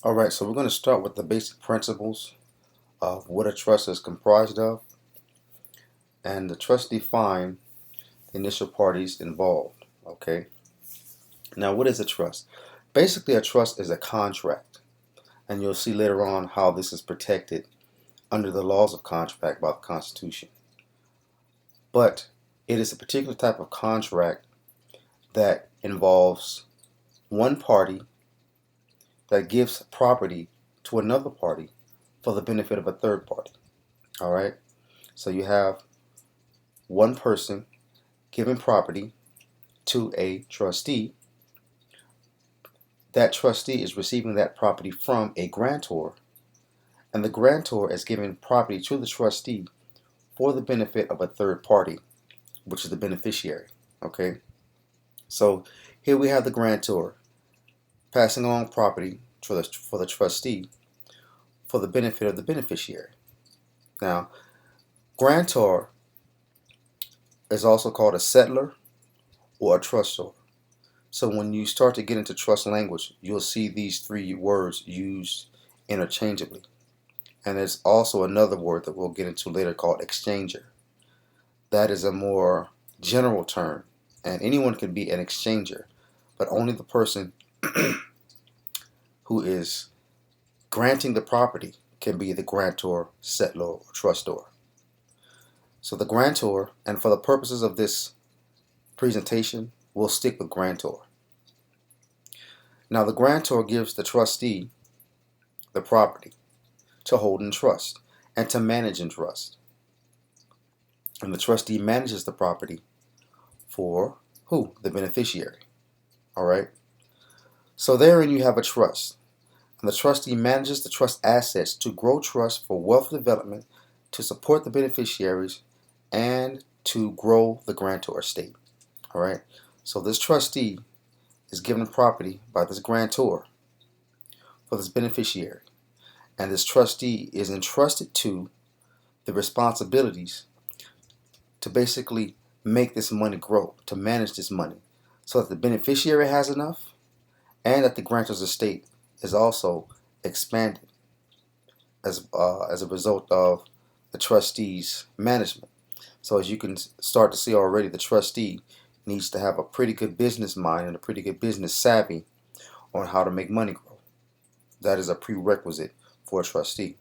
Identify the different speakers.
Speaker 1: Alright, so we're going to start with the basic principles of what a trust is comprised of, and the trust define the initial parties involved. Okay, now what is a trust? Basically, a trust is a contract, and you'll see later on how this is protected under the laws of contract by the Constitution. But it is a particular type of contract that involves one party that gives property to another party for the benefit of a third party. All right, so you have one person giving property to a trustee. That trustee is receiving that property from a grantor, and the grantor is giving property to the trustee for the benefit of a third party, which is the beneficiary. Okay, so here we have the grantor passing along property for the trustee for the benefit of the beneficiary. Now, grantor is also called a settlor or a trustor. So when you start to get into trust language, you'll see these three words used interchangeably. And there's also another word that we'll get into later called exchanger. That is a more general term, and anyone can be an exchanger, but only the person who is granting the property can be the grantor, settlor, or trustor. So the grantor, and for the purposes of this presentation, we'll stick with grantor. Now the grantor gives the trustee the property to hold in trust and to manage in trust. And the trustee manages the property for who? The beneficiary. All right. So therein you have a trust. And the trustee manages the trust assets to grow trust for wealth development, to support the beneficiaries, and to grow the grantor estate. All right. So this trustee is given property by this grantor for this beneficiary, and this trustee is entrusted to the responsibilities to basically make this money grow, to manage this money, so that the beneficiary has enough and that the grantor's estate is also expanded as a result of the trustee's management. So as you can start to see already, the trustee needs to have a pretty good business mind and a pretty good business savvy on how to make money grow. That is a prerequisite for a trustee.